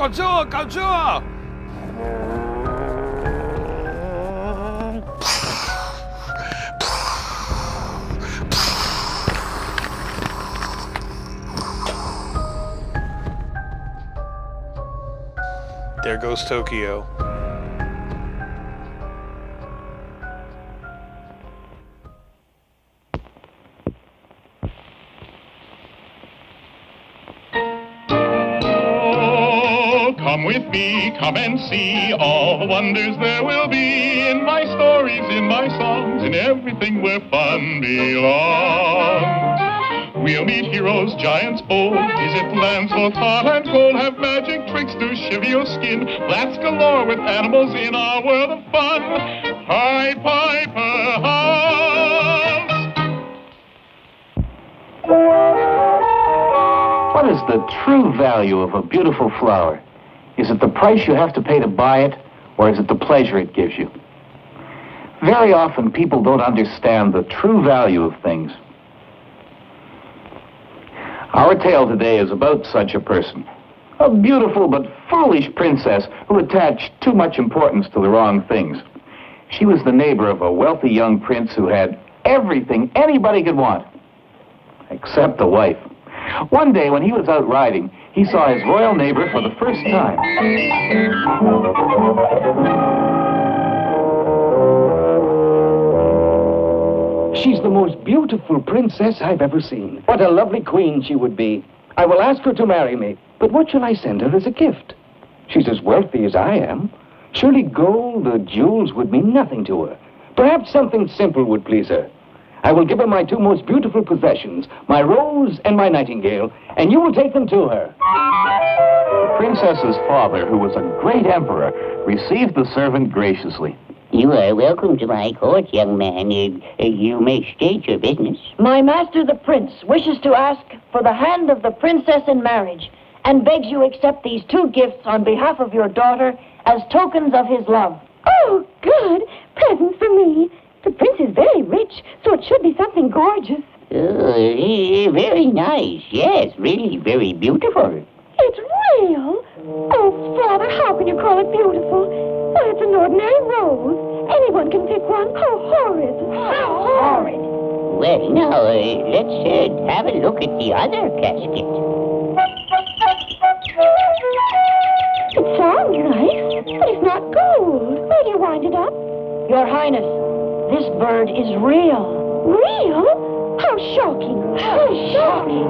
搞住我，搞住我！ There goes Tokyo. Oh, come with me, come and see all the wonders there will be in my stories, in my songs, in everything where fun belongs. We'll meet heroes, giants bold, visit lands both hot and cold, have magic tricks to shiver your skin, blast galore with animals in our world of fun. Pied Piper House. What is the true value of a beautiful flower? Is it the price you have to pay to buy it, or is it the pleasure it gives you? Very often people don't understand the true value of things. Our tale today is about such a person. A beautiful but foolish princess who attached too much importance to the wrong things. She was the neighbor of a wealthy young prince who had everything anybody could want, except a wife. One day when he was out riding, he saw his royal neighbor for the first time. She's the most beautiful princess I've ever seen. What a lovely queen she would be. I will ask her to marry me. But what shall I send her as a gift? She's as wealthy as I am. Surely gold or jewels would mean nothing to her. Perhaps something simple would please her. I will give her my two most beautiful possessions, my rose and my nightingale, and you will take them to her. The princess's father, who was a great emperor, received the servant graciously. You are welcome to my court, young man. You may state your business. My master, the prince, wishes to ask for the hand of the princess in marriage and begs you accept these two gifts on behalf of your daughter as tokens of his love. Oh, good. Presents for me. The prince is very rich, so it should be something gorgeous. Very nice. Yes, really very beautiful. It's real. Oh, Father, how can you call it beautiful? Why, it's an ordinary rose. Anyone can pick one. How horrid. How horrid. Well, now, let's have a look at the other casket. It sounds nice, but it's not gold. Where do you wind it up? Your Highness, this bird is real. Real? How shocking. How shocking.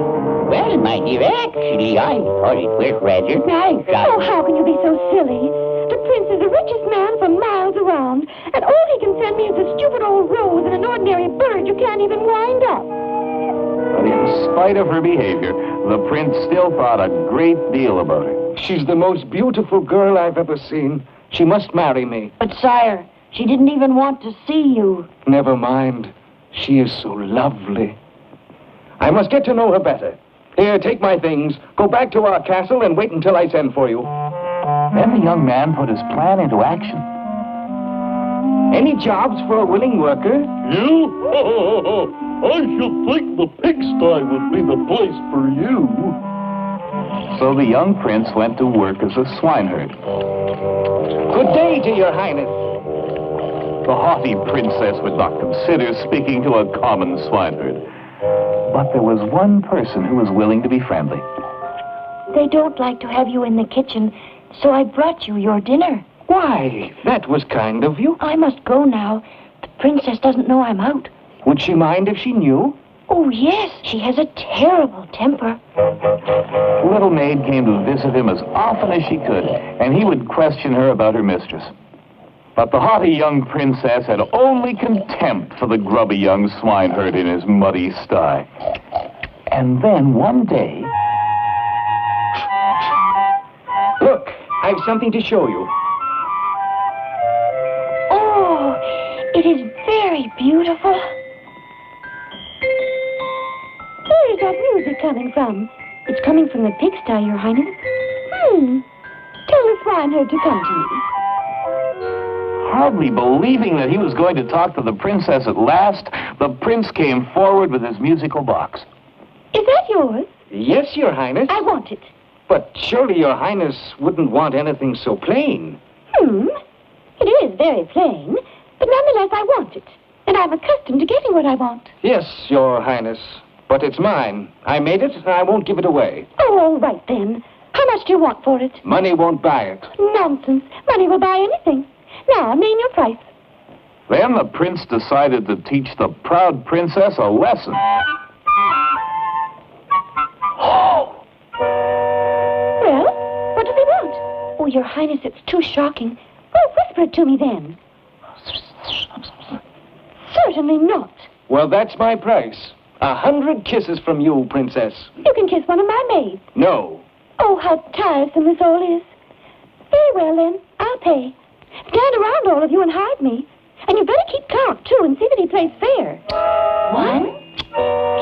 Well, my dear, actually, I thought it was rather nice. Oh, how can you be so silly? The prince is the richest man for miles around, and all he can send me is a stupid old rose and an ordinary bird you can't even wind up. But in spite of her behavior, the prince still thought a great deal about her. She's the most beautiful girl I've ever seen. She must marry me. But, sire, she didn't even want to see you. Never mind. She is so lovely. I must get to know her better. Here, take my things. Go back to our castle and wait until I send for you. Then the young man put his plan into action. Any jobs for a willing worker? You? I should think the pigsty would be the place for you. So the young prince went to work as a swineherd. Good day to your highness. The haughty princess would not consider speaking to a common swineherd. But there was one person who was willing to be friendly. They don't like to have you in the kitchen, so I brought you your dinner. Why, that was kind of you. I must go now. The princess doesn't know I'm out. Would she mind if she knew? Oh, yes. She has a terrible temper. The little maid came to visit him as often as she could, and he would question her about her mistress. But the haughty young princess had only contempt for the grubby young swineherd in his muddy sty. And then one day... Look, I've something to show you. Oh, it is very beautiful. Where is that music coming from? It's coming from the pigsty, Your Highness. Tell the swineherd to come to me. Hardly believing that he was going to talk to the princess at last, the prince came forward with his musical box. Is that yours? Yes, Your Highness. I want it. But surely your highness wouldn't want anything so plain. It is very plain, but nonetheless I want it. And I'm accustomed to getting what I want. Yes, your highness. But it's mine. I made it, and I won't give it away. Oh, all right then. How much do you want for it? Money won't buy it. Nonsense. Money will buy anything. Now, name your price. Then the prince decided to teach the proud princess a lesson. Well, what does he want? Oh, your highness, it's too shocking. Oh, whisper it to me then. Certainly not. Well, that's my price. 100 kisses from you, princess. You can kiss one of my maids. No. Oh, how tiresome this all is. Very well, then. I'll pay. Stand around, all of you, and hide me. And you better keep count, too, and see that he plays fair. 1,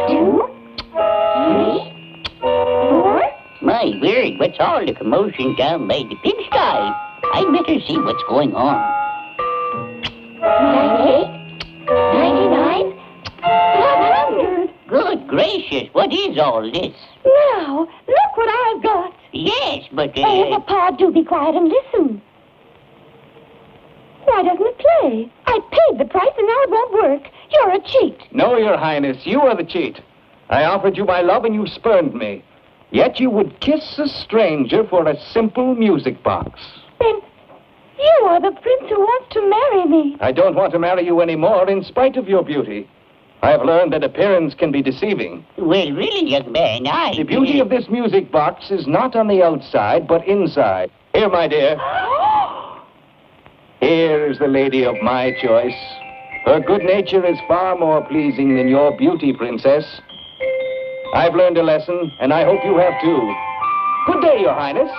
2, 3, 4. My word, what's all the commotion down by the pigsty? I'd better see what's going on. 98, 99, 100. Good gracious, what is all this? Now, look what I've got. Yes, but, Oh, Papa, do be quiet and listen. Why doesn't it play? I paid the price and now it won't work. You're a cheat. No, your highness, you are the cheat. I offered you my love and you spurned me. Yet you would kiss a stranger for a simple music box. Then you are the prince who wants to marry me. I don't want to marry you anymore in spite of your beauty. I have learned that appearance can be deceiving. well, really, young man, The beauty of this music box is not on the outside, but inside. Here, my dear. Here is the lady of my choice. Her good nature is far more pleasing than your beauty, princess. I've learned a lesson, and I hope you have too. Good day, your highness.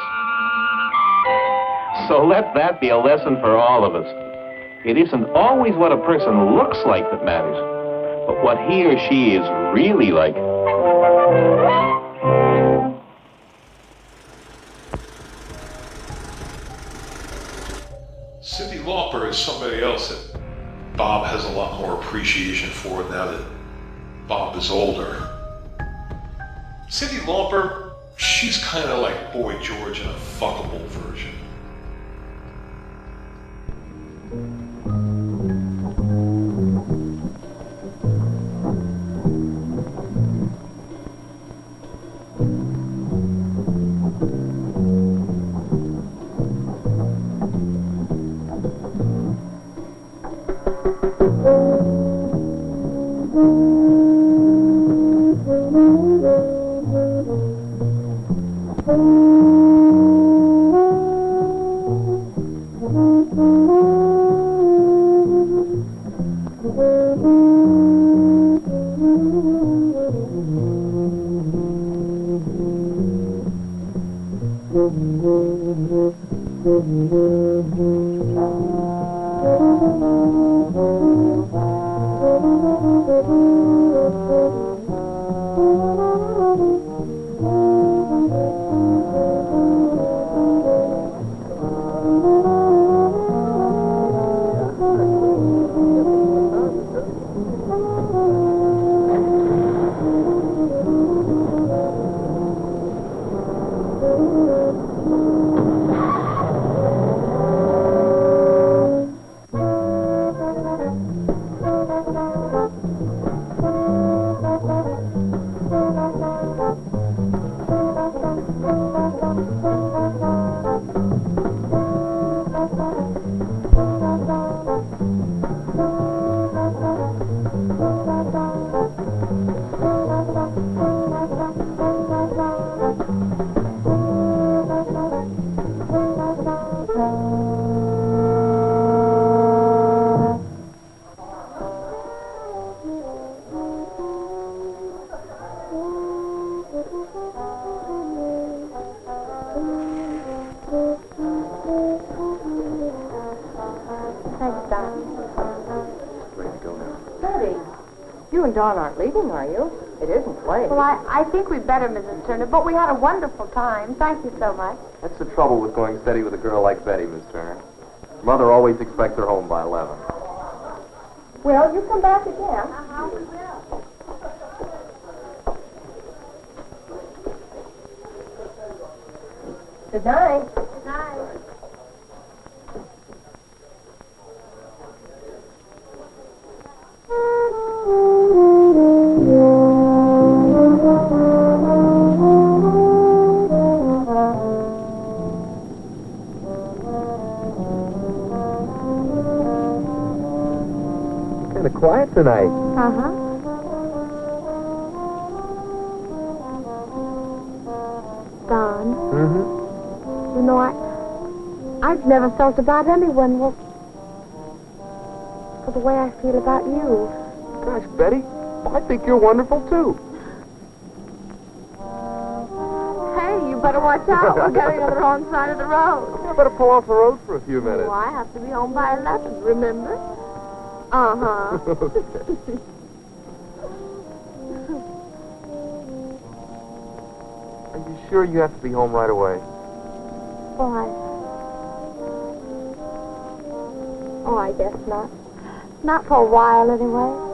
So let that be a lesson for all of us. It isn't always what a person looks like that matters, but what he or she is really like. Cyndi Lauper is somebody else that Bob has a lot more appreciation for now that Bob is older. Cyndi Lauper, she's kind of like Boy George in a fuckable version. You and Dawn aren't leaving, are you? It isn't late. Well, I think we'd better, Mrs. Turner, but we had a wonderful time. Thank you so much. That's the trouble with going steady with a girl like Betty, Miss Turner. Mother always expects her home by 11. Well, you come back again. We will. Good night. Good night. Kind of quiet tonight. Uh-huh. Don, Mm-hmm. you know, I've never felt about anyone for the way I feel about you. Gosh, Betty, I think you're wonderful, too. Hey, you better watch out. We're getting on the wrong side of the road. I better pull off the road for a few minutes. Oh, I have to be home by 11, remember? Uh-huh. Are you sure you have to be home right away? Why? Oh, I guess not. Not for a while, anyway.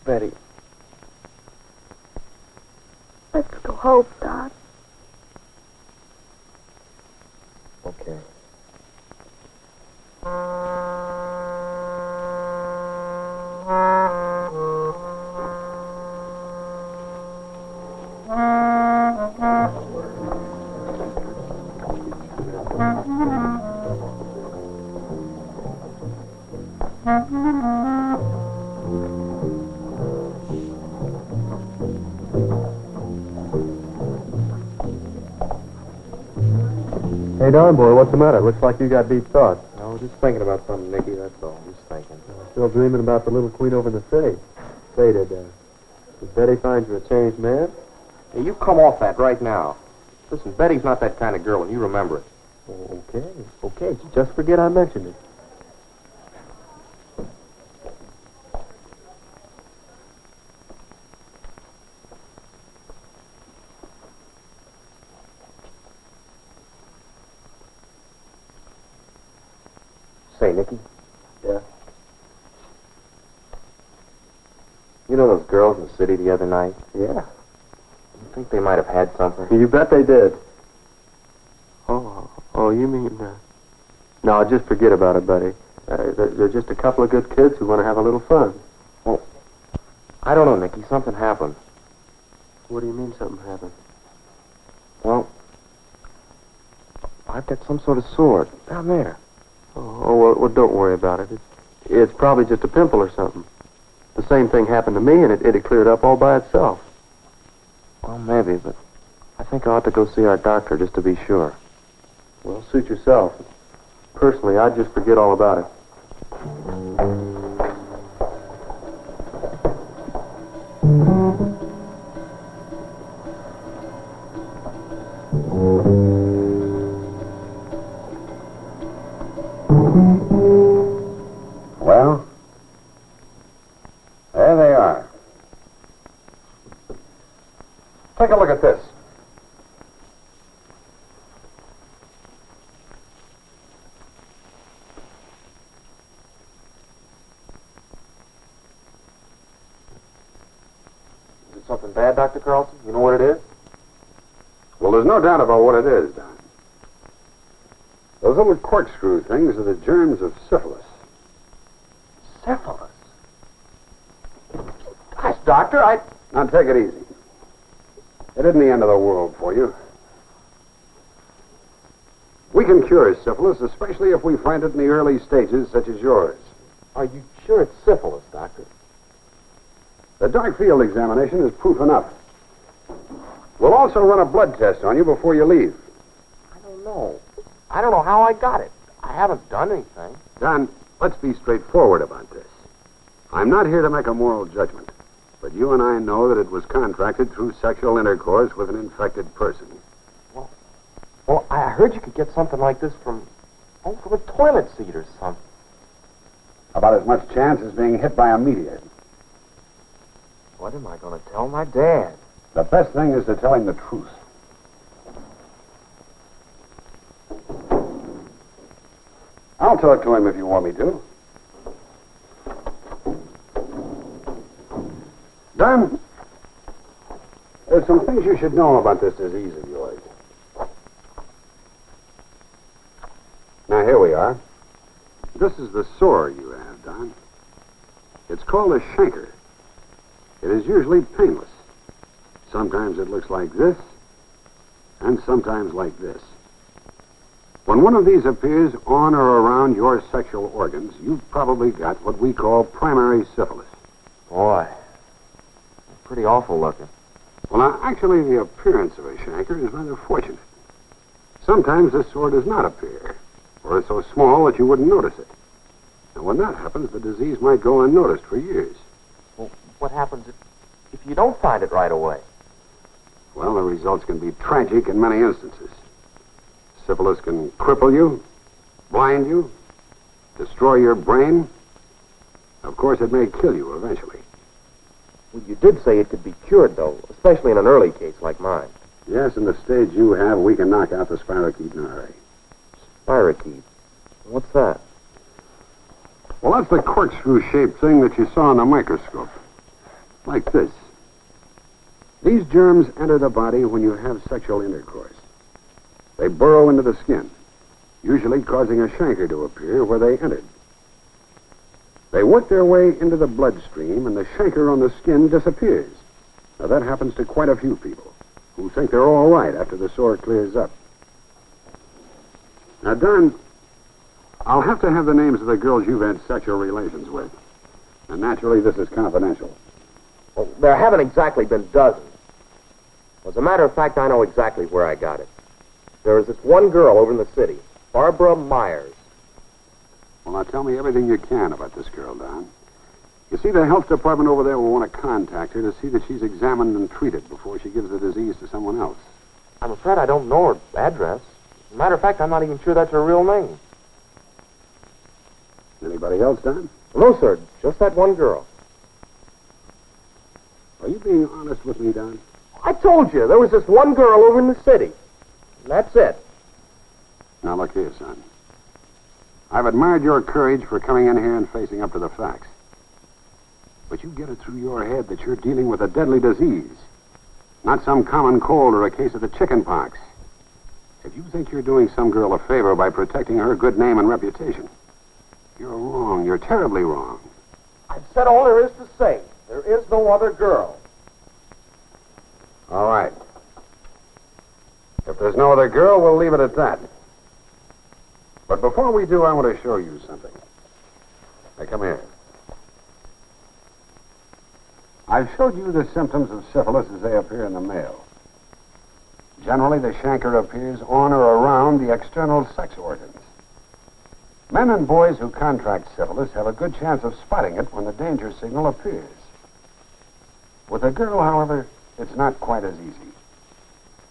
Betty. Let's go home, Don. Okay. Hey, Don boy, what's the matter? Looks like you got deep thoughts. I was just thinking about something, Nicky, that's all. Just thinking. Still dreaming about the little queen over in the city. Say, did Betty find you a changed man? Hey, you come off that right now. Listen, Betty's not that kind of girl, and you remember it. Oh, okay. Just forget I mentioned it. Say, Nicky, Yeah? you know those girls in the city the other night? Yeah. You think they might have had something? You bet they did. Oh, you mean... No, just forget about it, buddy. They're just a couple of good kids who want to have a little fun. Well, I don't know, Nicky. Something happened. What do you mean something happened? Well, I've got some sort of sword down there. Well, don't worry about it. It's probably just a pimple or something. The same thing happened to me, and it cleared up all by itself. Well, maybe, but I think I ought to go see our doctor just to be sure. Well, suit yourself. Personally, I'd just forget all about it. Well, there they are. Take a look at this. Is it something bad, Dr. Carlson? You know what it is? Well, there's no doubt about what it is, Don. Those little corkscrew things are the germs of syphilis. Syphilis? Gosh, Doctor, Now, take it easy. It isn't the end of the world for you. We can cure syphilis, especially if we find it in the early stages, such as yours. Are you sure it's syphilis, Doctor? The dark field examination is proof enough. We'll also run a blood test on you before you leave. I don't know. I don't know how I got it. I haven't done anything. Don, let's be straightforward about this. I'm not here to make a moral judgment, but you and I know that it was contracted through sexual intercourse with an infected person. Well, I heard you could get something like this from a toilet seat or something. About as much chance as being hit by a meteor. What am I going to tell my dad? The best thing is to tell him the truth. I'll talk to him if you want me to. Don, there's some things you should know about this disease of yours. Now, here we are. This is the sore you have, Don. It's called a chancre. It is usually painless. Sometimes it looks like this, and sometimes like this. When one of these appears on or around your sexual organs, you've probably got what we call primary syphilis. Boy, pretty awful looking. Well, now, actually, the appearance of a chancre is rather fortunate. Sometimes this sore does not appear, or is so small that you wouldn't notice it. And when that happens, the disease might go unnoticed for years. Well, what happens if you don't find it right away? Well, the results can be tragic in many instances. Syphilis can cripple you, blind you, destroy your brain. Of course, it may kill you eventually. Well, you did say it could be cured, though, especially in an early case like mine. Yes, in the stage you have, we can knock out the spirochete in a hurry. Spirochete? What's that? Well, that's the corkscrew-shaped thing that you saw in the microscope. Like this. These germs enter the body when you have sexual intercourse. They burrow into the skin, usually causing a chancre to appear where they entered. They work their way into the bloodstream, and the chancre on the skin disappears. Now, that happens to quite a few people who think they're all right after the sore clears up. Now, Don, I'll have to have the names of the girls you've had sexual relations with. And naturally, this is confidential. Well, there haven't exactly been dozens. As a matter of fact, I know exactly where I got it. There is this one girl over in the city, Barbara Myers. Well, now tell me everything you can about this girl, Don. You see, the health department over there will want to contact her to see that she's examined and treated before she gives the disease to someone else. I'm afraid I don't know her address. As a matter of fact, I'm not even sure that's her real name. Anybody else, Don? No, sir. Just that one girl. Are you being honest with me, Don? I told you, there was this one girl over in the city. And that's it. Now, look here, son. I've admired your courage for coming in here and facing up to the facts. But you get it through your head that you're dealing with a deadly disease, not some common cold or a case of the chicken pox. If you think you're doing some girl a favor by protecting her good name and reputation, you're wrong. You're terribly wrong. I've said all there is to say. There is no other girl. All right. If there's no other girl, we'll leave it at that. But before we do, I want to show you something. Now, come here. I've showed you the symptoms of syphilis as they appear in the male. Generally, the chancre appears on or around the external sex organs. Men and boys who contract syphilis have a good chance of spotting it when the danger signal appears. With a girl, however, it's not quite as easy.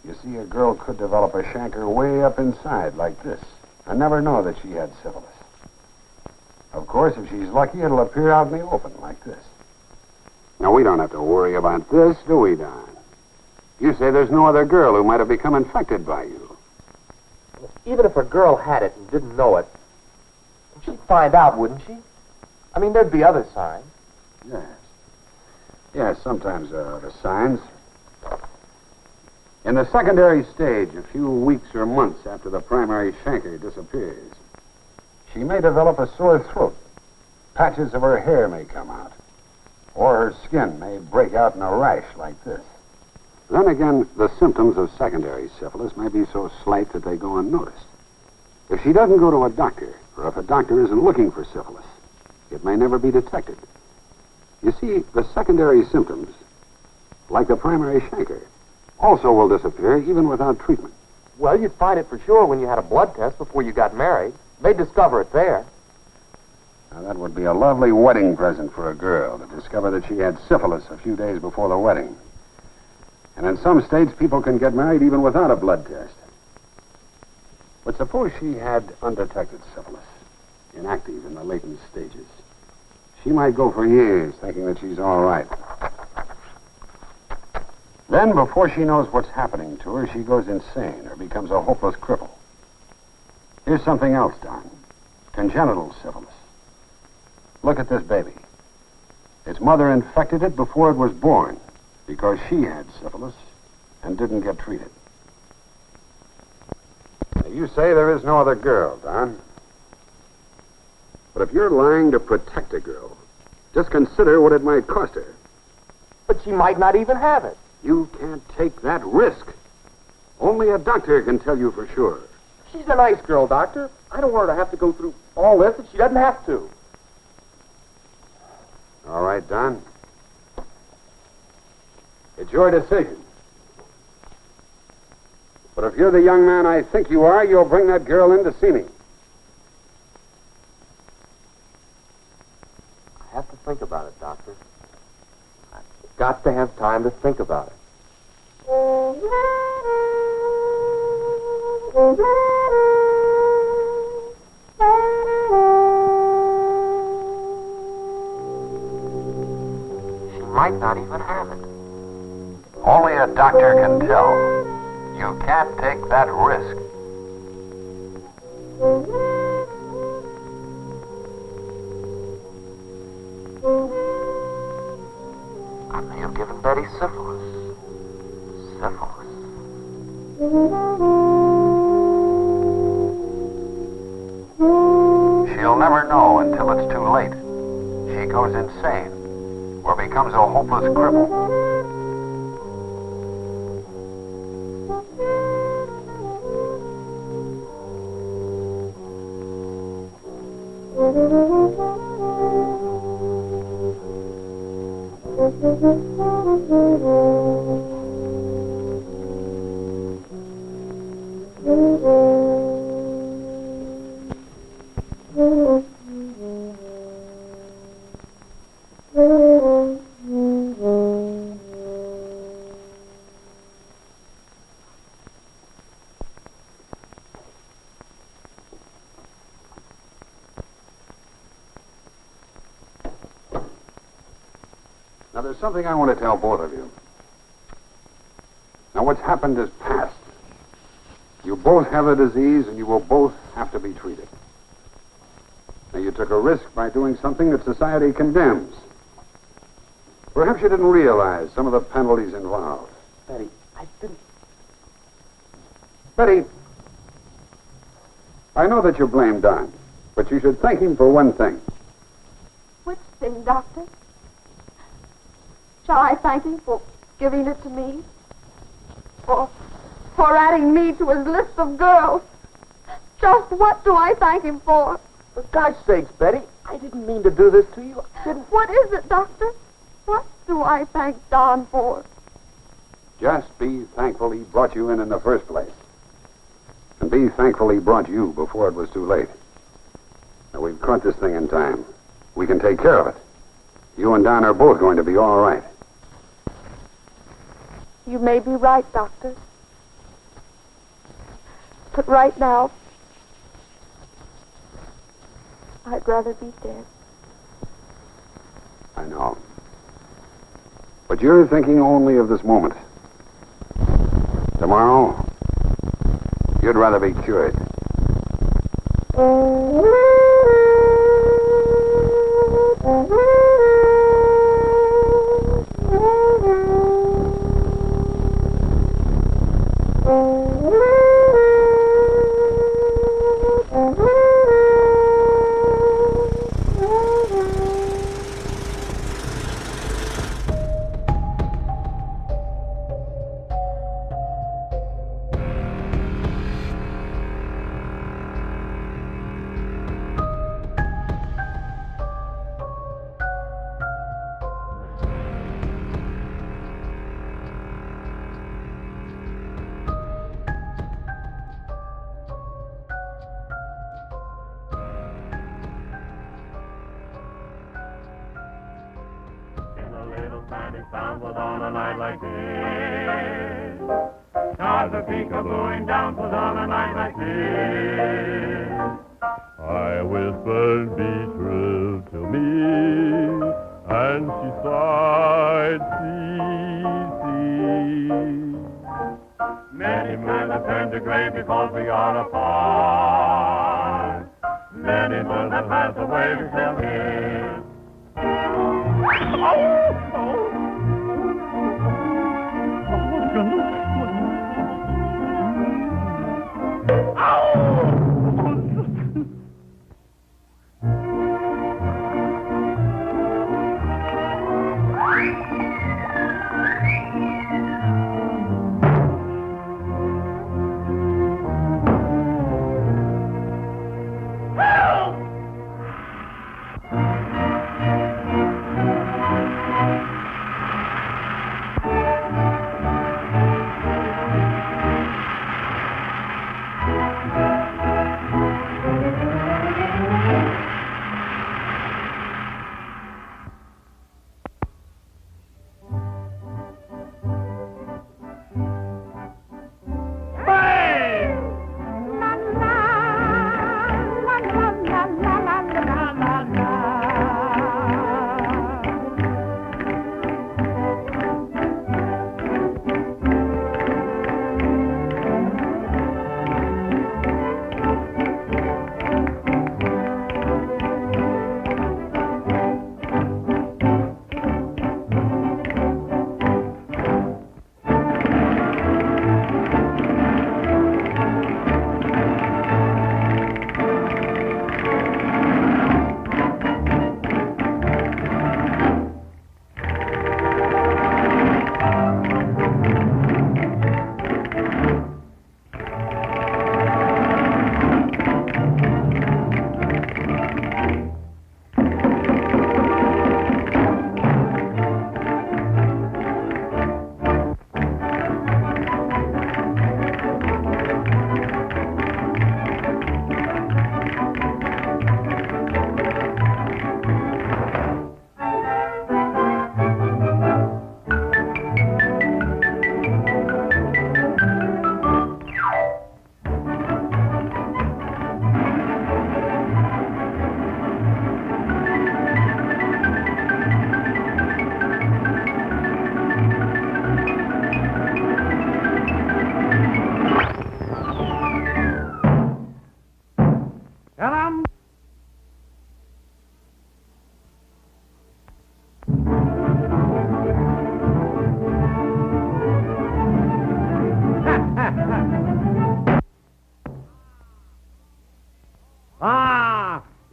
You see, a girl could develop a chancre way up inside, like this, and never know that she had syphilis. Of course, if she's lucky, it'll appear out in the open, like this. Now, we don't have to worry about this, do we, Don? You say there's no other girl who might have become infected by you. Even if a girl had it and didn't know it, she'd find out, wouldn't she? I mean, there'd be other signs. Yes. Yes, sometimes there are other signs. In the secondary stage, a few weeks or months after the primary chancre disappears, she may develop a sore throat. Patches of her hair may come out. Or her skin may break out in a rash like this. Then again, the symptoms of secondary syphilis may be so slight that they go unnoticed. If she doesn't go to a doctor, or if a doctor isn't looking for syphilis, it may never be detected. You see, the secondary symptoms, like the primary chancre, also will disappear even without treatment. Well, you'd find it for sure when you had a blood test before you got married. They'd discover it there. Now, that would be a lovely wedding present for a girl, to discover that she had syphilis a few days before the wedding. And in some states, people can get married even without a blood test. But suppose she had undetected syphilis, inactive in the latent stages. She might go for years thinking that she's all right. Then, before she knows what's happening to her, she goes insane or becomes a hopeless cripple. Here's something else, Don. Congenital syphilis. Look at this baby. Its mother infected it before it was born because she had syphilis and didn't get treated. Now, you say there is no other girl, Don. But if you're lying to protect a girl, just consider what it might cost her. But she might not even have it. You can't take that risk. Only a doctor can tell you for sure. She's a nice girl, Doctor. I don't want her to have to go through all this if she doesn't have to. All right, Don. It's your decision. But if you're the young man I think you are, you'll bring that girl in to see me. I have to think about it, Doctor. I've got to have time to think about it. She might not even have it. Only a doctor can tell. You can't take that risk. I may have given Betty syphilis. Syphilis. She'll never know until it's too late. She goes insane or becomes a hopeless cripple. Now, there's something I want to tell both of you. Now, what's happened is past. You both have the disease, and you will both have to be treated. Now, you took a risk by doing something that society condemns. Perhaps you didn't realize some of the penalties involved. Betty, I didn't... Betty, I know that you blame Don, but you should thank him for one thing. Which thing, Doctor? Shall I thank him for giving it to me? Or for adding me to his list of girls? Just what do I thank him for? For God's sakes, Betty, I didn't mean to do this to you. I didn't... What is it, Doctor? What do I thank Don for? Just be thankful he brought you in the first place. And be thankful he brought you before it was too late. Now, we've caught this thing in time. We can take care of it. You and Don are both going to be all right. You may be right, Doctor. But right now, I'd rather be dead. I know. But you're thinking only of this moment. Tomorrow, you'd rather be cured. planet stumbled on a night like this. Stars are peek-a-booing down on a night like this. I whispered, be true to me, and she sighed, see. Many men have turned to gray because we are apart. Many moons have passed away, we still here.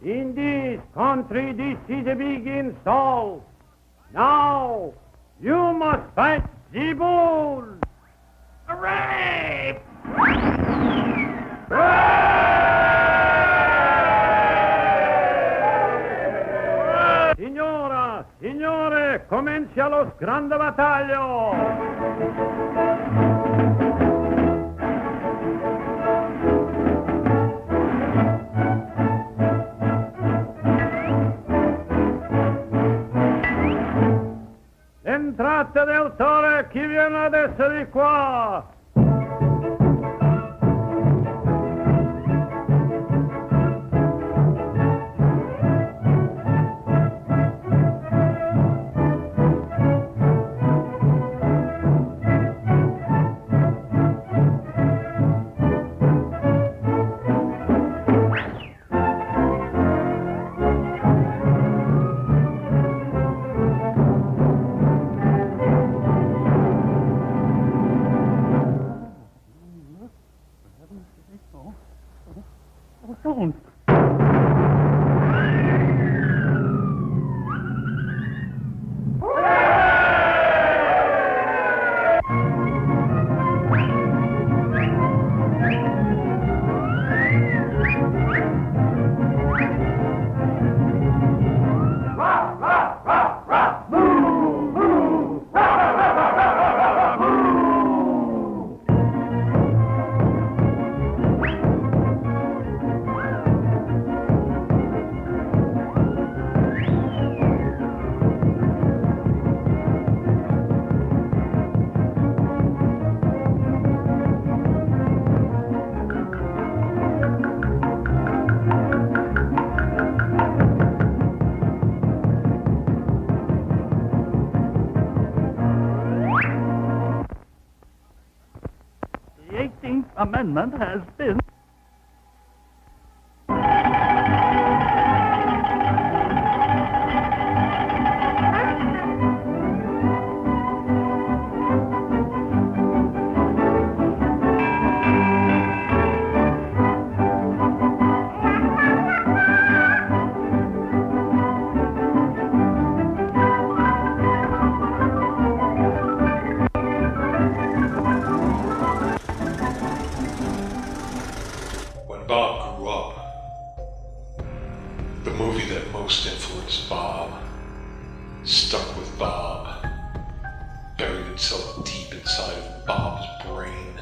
In this country, this is a big insult. Now, you must fight the bull. Hooray! Signora, signore, comincia lo grande battaglio! Entrate del autore, chi viene adesso di qua? amendment has been... When Bob grew up, the movie that most influenced Bob, stuck with Bob, buried itself deep inside of Bob's brain,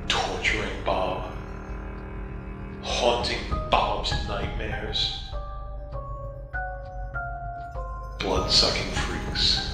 torturing Bob, haunting Bob's nightmares. Blood-sucking freaks.